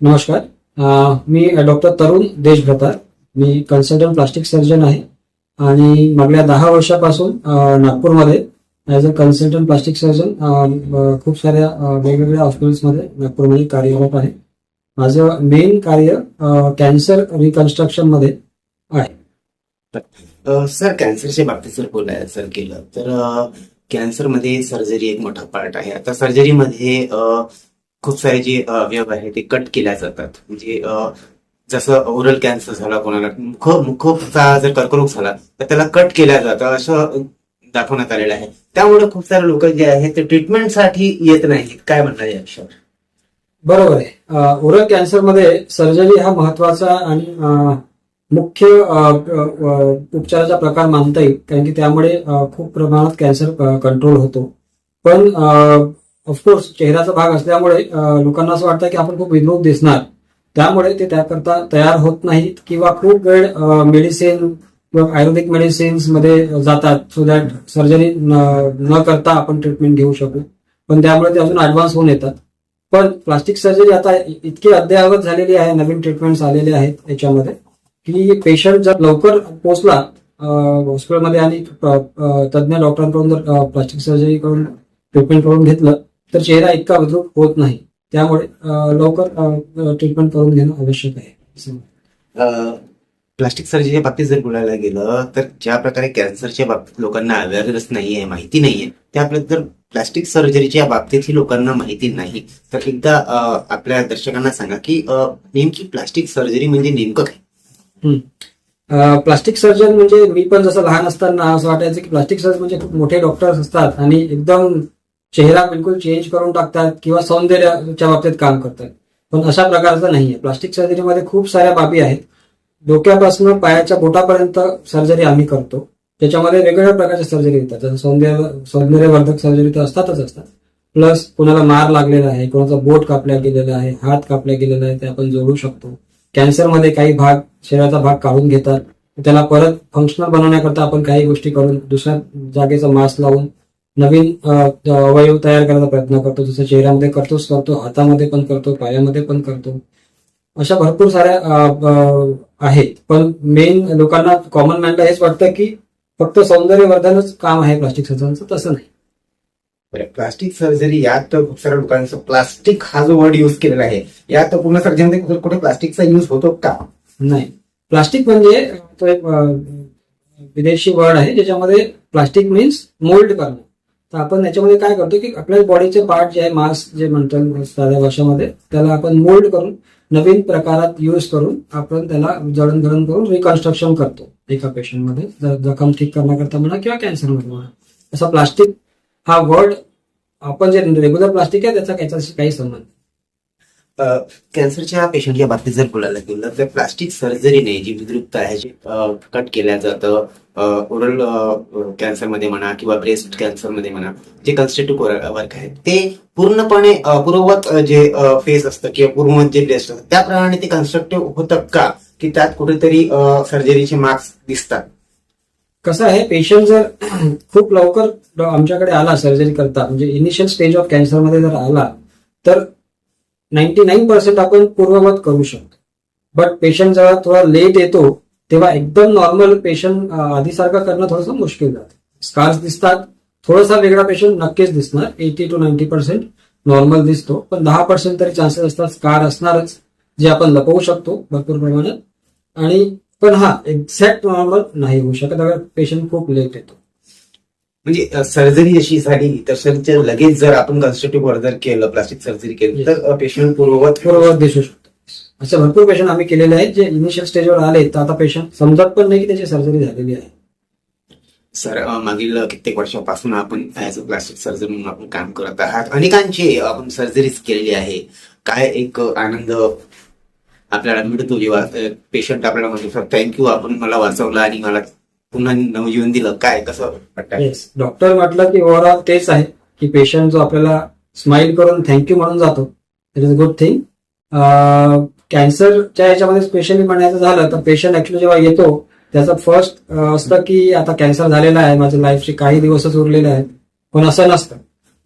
नमस्कार. मी डॉक्टर तरुण देशभ्रतार. मी consultant plastic surgeon आहे आणि मागल्या 10 वर्षापासून नागपूरमध्ये as a consultant plastic surgeon खूप साऱ्या वेगवेगळ्या हॉस्पिटल्समध्ये नागपूरमध्ये कार्यरत आहे. माझं मेन कार्य कॅन्सर रिकन्स्ट्रक्शनमध्ये आहे. सर, कॅन्सरच्या बाबतीत जर बोलायचं केलं तर कॅन्सरमध्ये सर्जरी एक मोठा पार्ट आहे. आता सर्जरीमध्ये खूप सारे जे अवयव आहे ते कट केल्या जातात. म्हणजे जसं ओरल कॅन्सर झाला, कोणाला मुखचा जर कर्करोग झाला तर त्याला कट केल्या जातं असं दाखवण्यात आलेलं आहे. त्यामुळे खूप सारे लोक जे आहेत ते ट्रीटमेंटसाठी येत नाहीत. काय म्हणणार या विषयावर? बरोबर आहे. ओरल कॅन्सरमध्ये सर्जरी हा महत्वाचा आणि मुख्य उपचाराचा प्रकार मानता येईल, कारण की त्यामुळे खूप प्रमाणात कॅन्सर कंट्रोल होतो. पण ऑफकोर्स चेहऱ्याचा भाग असल्यामुळे लोकांना असं वाटतं की आपण खूप विनोद दिसणार, त्यामुळे ते त्याकरता तयार होत नाहीत किंवा खूप वेळ मेडिसिन किंवा आयुर्वेदिक मेडिसिन्स मध्ये जातात सो दॅट सर्जरी न करता आपण ट्रीटमेंट घेऊ शकू. पण त्यामुळे ते अजून ऍडव्हान्स होऊन येतात. पण प्लास्टिक सर्जरी आता इतकी अद्ययावत झालेली आहे, नवीन ट्रीटमेंट्स आलेले आहेत याच्यामध्ये, की पेशंट जर लवकर पोहोचला हॉस्पिटलमध्ये आणि तज्ज्ञ डॉक्टरांकडून जर प्लास्टिक सर्जरी करून ट्रीटमेंट करून घेतलं तर चेहरा इतका विद्रूप होत नाही. त्यामुळे लवकर ट्रीटमेंट करून घेणं आवश्यक आहे. प्लास्टिक सर्जरीच्या बाबतीत जर बोलायला गेलं तर ज्या प्रकारे कॅन्सरच्या बाबतीत लोकांना अवेअरनेस नाहीये, माहिती नाहीये, त्याबद्दल प्लास्टिक सर्जरीच्या बाबतीतही लोकांना माहिती नाही. तर एकदा आपल्या दर्शकांना सांगा की नेमकी प्लास्टिक सर्जरी म्हणजे नेमकं काय? प्लास्टिक सर्जन म्हणजे मी पण जसं लहान असताना असं वाटायचं की प्लास्टिक सर्जन म्हणजे खूप मोठे डॉक्टर्स असतात आणि एकदम चेहरा बिलकुल चेंज करून टाकतात किंवा सौंदर्याच्या बाबतीत काम करतात. पण अशा प्रकारचं नाहीये. प्लास्टिक सर्जरीमध्ये खूप साऱ्या बाबी आहेत. डोक्यापासून पायाच्या बोटापर्यंत सर्जरी आम्ही करतो. त्याच्यामध्ये वेगवेगळ्या प्रकारच्या सर्जरी येतात. जसं सौंदर्यवर्धक सर्जरी तर असतातच असतात, प्लस कोणाला मार लागलेला आहे, कोणाचा बोट कापल्या गेलेला आहे, हात कापल्या गेलेला आहे, ते आपण जोडू शकतो. कॅन्सरमध्ये काही भाग शरीराचा भाग काढून घेतात, त्याला परत फंक्शनल बनवण्याकरता आपण काही गोष्टी करून दुसऱ्या जागेचा मास लावून नवीन अवयव तयार करायचा प्रयत्न करतो. जसं चेहऱ्यामध्ये करतो, हातामध्ये पण करतो, पायामध्ये पण करतो. अशा भरपूर साऱ्या आहेत. पण मेन लोकांना, कॉमन मॅनला हेच वाटतं की फक्त सौंदर्यवर्धनच काम आहे प्लास्टिक सर्जनचं. तसं नाही. प्लास्टिक सर्जरी यात खूप साऱ्या लोकांचं प्लास्टिक हा जो वर्ड युज केलेला आहे, यात पूर्ण सर्जरीमध्ये कुठे प्लास्टिकचा युज होतो का? नाही. प्लास्टिक म्हणजे तो एक विदेशी वर्ड आहे ज्याच्यामध्ये प्लास्टिक मीन्स मोल्ड करणं. तर आपण याच्यामध्ये काय करतो की आपल्या बॉडीचे पार्ट जे आहे, मास जे म्हणतो साध्या भाषेमध्ये, त्याला आपण मोल्ड करून नवीन प्रकारात यूज करून आपण त्याला जडणघडण करून रिकन्स्ट्रक्शन करतो एका पेशंटमध्ये, जखम ठीक करण्याकरता म्हणा किंवा कॅन्सरमध्ये म्हणा. असा प्लास्टिक हा वर्ड, आपण जे रेग्युलर प्लास्टिक आहे त्याचा त्याच्याशी काही संबंध. कॅन्सरच्या पेशंटच्या बाबतीत जर बोलायला गेलं तर प्लास्टिक सर्जरीने जी विद्रुपता आहे, जी कट केल्या जातं ओरल कॅन्सरमध्ये म्हणा किंवा ब्रेस्ट कॅन्सरमध्ये म्हणा, जे कन्स्ट्रक्टिव्ह वर्क आहे ते पूर्णपणे पूर्ववत जे फेस असतं किंवा पूर्ववत जे ब्रेस्ट असतं त्याप्रमाणे ते कन्स्ट्रक्टिव्ह होतं का, की त्यात कुठेतरी सर्जरीचे मार्क्स दिसतात? कसं आहे, पेशंट जर खूप लवकर आमच्याकडे आला सर्जरी करता, म्हणजे इनिशियल स्टेज ऑफ कॅन्सरमध्ये जर आला तर 99% आपण पूर्ववत करू शकतो. बट पेशंट जेव्हा थोडा लेट येतो तेव्हा एकदम नॉर्मल पेशंट आधीसारखं करणं थोडंसं मुश्किल जातं. स्कार्स दिसतात, थोडासा वेगळा पेशंट नक्कीच दिसणार. 80 to 90% नॉर्मल दिसतो, पण 10% तरी चान्सेस असतात स्कार असणारच, जे आपण लपवू शकतो भरपूर प्रमाणात. आणि पण एक्झॅक्ट नॉर्मल नाही होऊ शकत अगर पेशंट खूप लेट येतो. म्हणजे सर्जरी जशी झाली तसं लगेच जर आपण कन्स्ट्रक्टिव्ह जर केलं, प्लास्टिक सर्जरी केली तर पेशंट पूर्ववत दिसू शकतो. असे भरपूर पेशंट आम्ही केलेले आहेत जे इनिशियल स्टेजवर आले तर आता पेशंट समजत पण नाही की त्याची सर्जरी झालेली आहे. सर, मागील कित्येक वर्षापासून आपण ऍज अ प्लास्टिक सर्जन म्हणून आपण काम करत आहात. अनेकांची आपण सर्जरीज केलेली आहे. काय एक आनंद आपल्याला मिळतो जेव्हा पेशंट आपल्याला म्हणतो सर थँक्यू, आपण मला वाचवलं आणि मला पुन्हा नवजीवन दिलं. काय कसं वाटतं? डॉक्टर म्हटलं की ओव्हरऑल तेच आहे की पेशंट जो आपल्याला स्माइल करून थँक्यू म्हणून जातो, it is a good thing. कॅन्सरच्या याच्यामध्ये स्पेशली म्हणायचं झालं तर पेशंट ऍक्च्युली जेव्हा येतो त्याचं फर्स्ट असतं की आता कॅन्सर झालेला आहे, माझ्या लाईफचे काही दिवसच उरलेले आहेत. पण असं नसतं.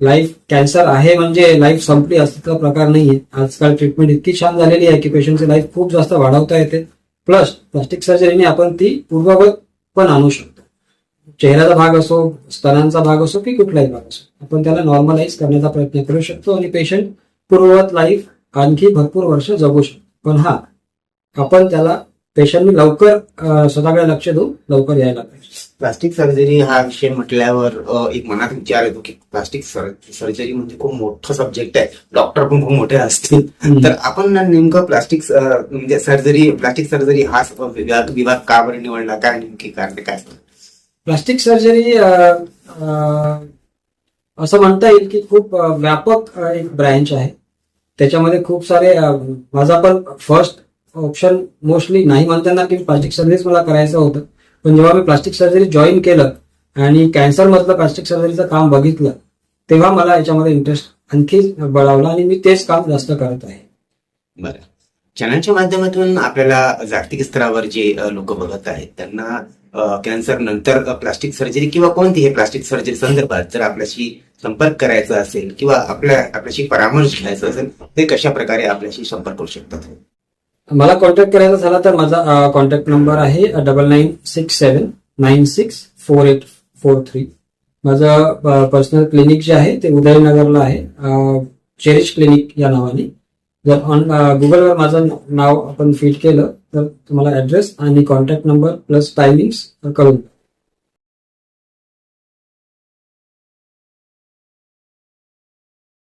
लाईफ कॅन्सर आहे म्हणजे लाईफ संपली असल्याचा प्रकार नाहीये. आजकाल ट्रीटमेंट इतकी छान झालेली आहे की पेशंटची लाईफ खूप जास्त वाढवता येते. प्लस प्लास्टिक सर्जरीने आपण ती पूर्ववत पण आणू शकतो. चेहऱ्याचा भाग असो, स्तनांचा भाग असो की कुठलाही भाग असो, आपण त्याला नॉर्मलाइज करण्याचा प्रयत्न करू शकतो आणि पेशंट पूर्ववत लाईफ आणखी भरपूर वर्ष जगू शकतो. पण हा, आपण त्याला पेशंटनी लवकर स्वतःकडे लक्ष देऊन लवकर यायला पाहिजे. प्लास्टिक सर्जरी हा विषय म्हटल्यावर एक मनात विचार येतो की प्लास्टिक सर्जरी म्हणजे खूप मोठं सब्जेक्ट आहे, डॉक्टर पण खूप मोठे असतील. तर आपण नेमकं म्हणजे प्लास्टिक सर्जरी हा विभाग का बरं निवडला, काय नेमकी कारणे काय असतात? प्लास्टिक सर्जरी असं म्हणता येईल की खूप व्यापक एक ब्रँच आहे. त्याच्यामध्ये खूप सारे माझा पण फर्स्ट ऑप्शन मोस्टली नाही म्हणता येणार की प्लास्टिक सर्जरीच मला करायचं होतं. पण जेव्हा मी प्लास्टिक सर्जरी जॉईन केलं आणि कॅन्सर मधलं प्लास्टिक सर्जरीचं काम बघितलं, तेव्हा मला याच्यामध्ये इंटरेस्ट आणखी बळावला आणि मी तेच काम जास्त करत आहे. बरं, चॅनलच्या माध्यमातून आपल्याला जागतिक स्तरावर जे लोक बघत आहेत त्यांना कॅन्सर नंतर प्लास्टिक सर्जरी किंवा कोणतीही प्लास्टिक सर्जरी संदर्भात जर आपल्याशी संपर्क करायचा असेल किंवा आपल्याशी परामर्श घ्यायचा असेल, ते कशा प्रकारे आपल्याशी संपर्क करू शकतात? मला कॉन्टॅक्ट करायचा झाला तर माझा कॉन्टॅक्ट नंबर आहे 9967964843. माझं पर्सनल क्लिनिक जे आहे ते उदयनगरला आहे, चेरिश क्लिनिक या नावाने. जर गुगलवर माझं नाव आपण फीड केलं तर तुम्हाला ऍड्रेस आणि कॉन्टॅक्ट नंबर प्लस टायमिंग्स कळून